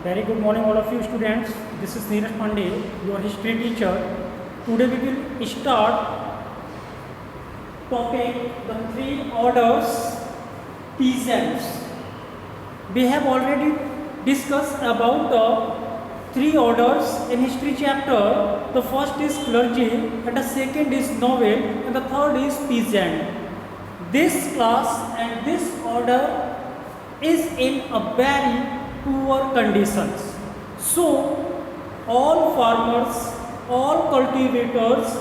Very good morning, all of you students. This is Neeraj Pandey, your history teacher. Today we will start topic the three orders peasants. We have already discussed about the three orders in history chapter. The first is clergy, and the second is noble, and the third is peasant. This class and this order is in a very poor conditions. So all farmers, all cultivators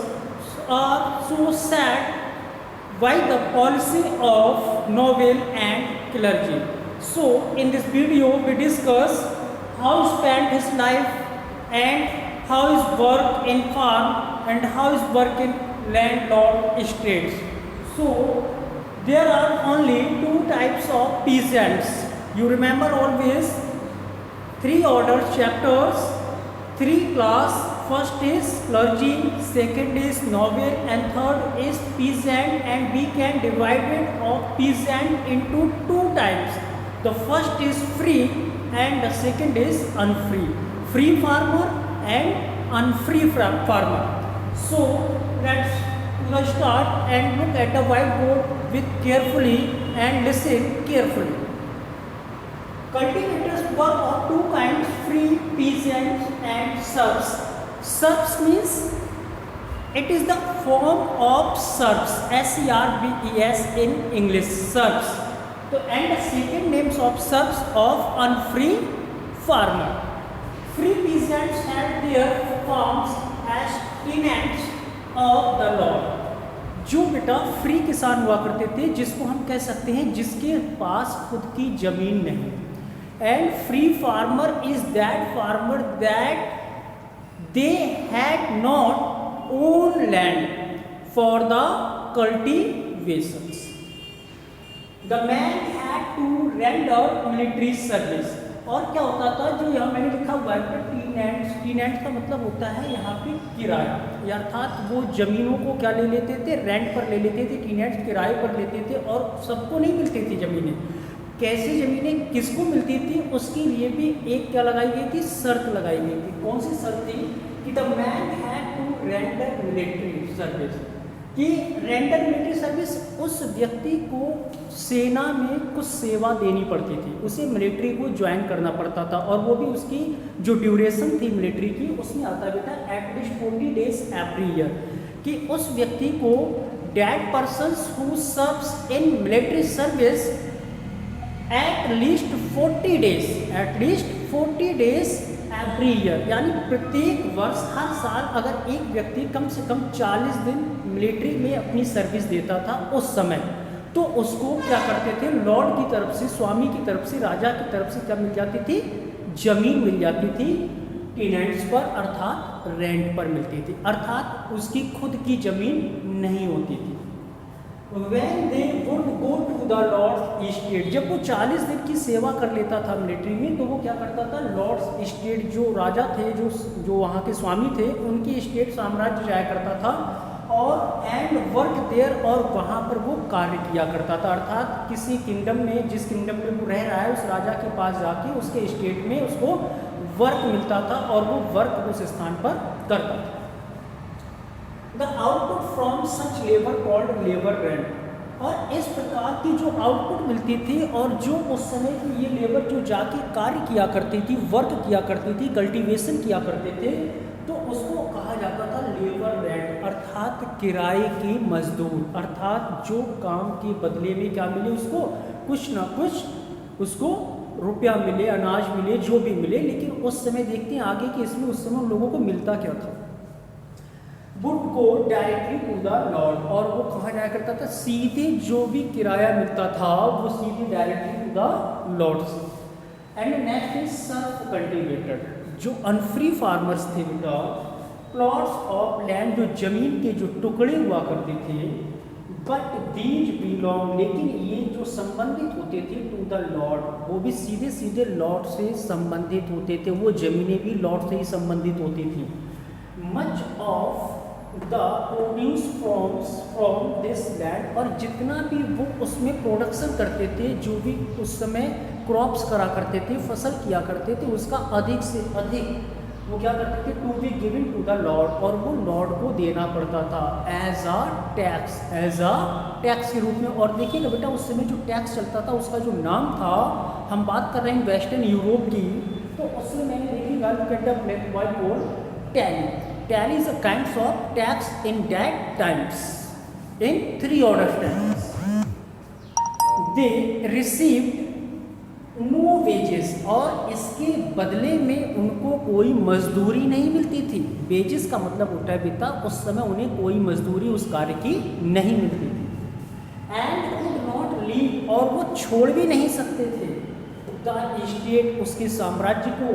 are so sad by the policy of noble and clergy. So in this video we discuss how he spent his life and how his work in farm and how his work in landlord estates. So there are only two types of peasants. You remember always three orders chapters, three class. First is clergy, second is noble, and third is peasant. And we can divide it of peasant into two types. The first is free and the second is unfree. Free farmer and unfree farmer. So let's start and look at the whiteboard with carefully and listen carefully. Cultivators work of two kinds, free, peasants and serfs. Serfs means it is the form of serfs, S-E-R-V-E-S in English, serfs. So, and the second names of serfs of unfree farmer. Free peasants had their farms as tenants of the lord. जो बेटा free किसान हुआ करते थे, जिसको हम कह सकते हैं जिसके पास खुद की जमीन नहीं. And free farmer is that farmer that they had not own land for the cultivations. The man had to render military service. और क्या होता था, जो यहाँ मैंने लिखा हुआ है टीनेंट्स का मतलब होता है यहाँ पे किराया, अर्थात वो जमीनों को क्या ले लेते थे, रेंट पर ले लेते थे. टीनेंट्स किराए पर लेते थे और सबको नहीं मिलती थी जमीनें. कैसे जमीनें किसको मिलती थी उसके लिए भी एक क्या लगाई गई थी, शर्त लगाई गई थी. कौन सी शर्त थी कि the man had to render military service, कि रेंडर मिलिट्री सर्विस उस व्यक्ति को सेना में कुछ सेवा देनी पड़ती थी, उसे मिलिट्री को ज्वाइन करना पड़ता था. और वो भी उसकी जो ड्यूरेशन थी मिलिट्री की, उसमें आता बेटा एटलीस्ट 40 days एवरी ईयर, कि उस व्यक्ति को dead persons who serves in military service at least 40 days every year, यानी प्रत्येक वर्ष हर साल अगर एक व्यक्ति कम से कम 40 दिन मिलिट्री में अपनी सर्विस देता था उस समय, तो उसको क्या करते थे, लॉर्ड की तरफ से, स्वामी की तरफ से, राजा की तरफ से क्या मिल जाती थी, जमीन मिल जाती थी टेनेंट्स पर, अर्थात रेंट पर मिलती थी, अर्थात उसकी खुद की जमीन नहीं होती थी. When they would go to the Lord's estate, जब वो 40 दिन की सेवा कर लेता था मिलिट्री में, तो वो क्या करता था, लॉर्ड्स एस्टेट, जो राजा थे, जो वहाँ के स्वामी थे, उनकी एस्टेट साम्राज्य जाया करता था और एंड वर्क देयर, और वहाँ पर वो कार्य किया करता था. अर्थात किसी किंगडम में, जिस किंगडम में वो रह रहा है, उस राजा के पास जाके उसके एस्टेट में उसको वर्क मिलता था और वो वर्क उस स्थान पर करता था. The output from such labor called labor rent. और इस प्रकार की जो आउटपुट मिलती थी और जो उस समय की ये लेबर जो जाके कार्य किया करती थी, वर्क किया करती थी, कल्टीवेशन किया करते थे, तो उसको कहा जाता था लेबर रेंट, अर्थात किराए की मजदूर. अर्थात जो काम के बदले में क्या मिले, उसको कुछ ना कुछ उसको रुपया मिले, अनाज मिले, जो भी मिले. लेकिन उस समय देखते हैं आगे कि इसमें उस समय उन लोगों को मिलता क्या था, would go directly to the lord, और वो कहा जाया करता था, सीधे जो भी किराया मिलता था वो सीधे directly to the lords. And next is serf cultivator, जो अनफ्री फार्मर्स थे बेटा, प्लॉट्स ऑफ लैंड, जो जमीन के जो टुकड़े हुआ करते थे, बट दीज बिलोंग, लेकिन ये जो संबंधित होते थे टू द लॉर्ड, वो भी सीधे सीधे लॉर्ड से संबंधित होते थे, वो जमीनें भी लॉर्ड से ही संबंधित होती थी. Much of the produce from this land, और जितना भी वो उसमें प्रोडक्शन करते थे, जो भी उस समय क्रॉप्स करा करते थे, फसल किया करते थे, उसका अधिक से अधिक वो क्या करते थे, to be given to the lord, और वो लॉर्ड को देना पड़ता था एज अ टैक्स के रूप में। और देखिएगा बेटा उस समय जो टैक्स चलता था उसका जो नाम था, हम बात कर रहे हैं वेस्टर्न यूरोप की, तो उसमें मैंने देखिएगा look at the black white board, tally is a kind of tax in that times in 3 order tax. They received no wages, और इसके बदले में उनको कोई मजदूरी नहीं मिलती थी। वेजेस का मतलब होता है बेटा उस समय उन्हें कोई मजदूरी उस कार्य की नहीं मिलती थी। एंड कुड नॉट लीव, और वो छोड़ भी नहीं सकते थे द स्टेट, उसके साम्राज्य को,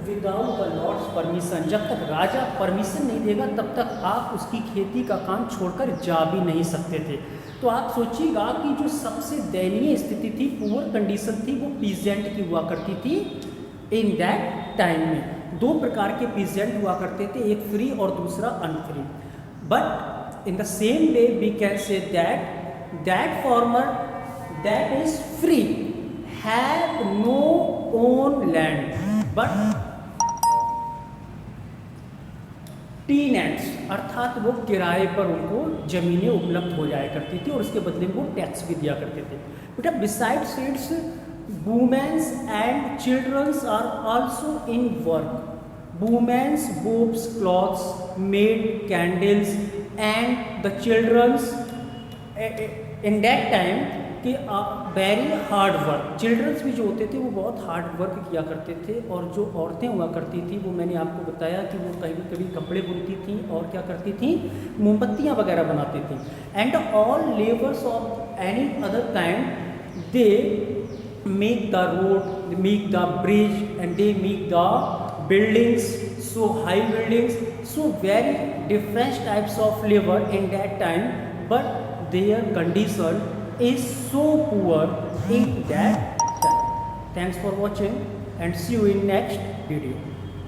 विदाउट द लॉर्ड्स परमिशन। जब तक राजा परमिशन नहीं देगा तब तक आप उसकी खेती का काम छोड़कर जा भी नहीं सकते थे। तो आप सोचिएगा कि जो सबसे दयनीय स्थिति थी, पुअर कंडीशन थी, वो पीजेंट की हुआ करती थी इन दैट टाइम में। 2 प्रकार के पीजेंट हुआ करते थे, एक फ्री और दूसरा unfree. But in the same way we can say that farmer that is free have no own land but tenants, अर्थात वो किराए पर उनको ज़मीनें उपलब्ध हो जाया करती थी और उसके बदले में वो टैक्स भी दिया करते थे। बेटा beside seeds womens and childrens are also in work. Womens bobs clothes, made candles and the childrens in that time कि वेरी हार्ड वर्क। चिल्ड्रंस भी जो होते थे वो बहुत हार्ड वर्क किया करते थे, और जो औरतें हुआ करती थी वो मैंने आपको बताया कि वो कभी कभी कपड़े बुनती थी और क्या करती थी, मोमबत्तियाँ वगैरह बनाती थी। And all labours of any other kind they make the road, they make the bridge and they make the buildings, so high buildings, so very different types of labor in that time, but their condition is so poor in that time. Thanks for watching and see you in next video.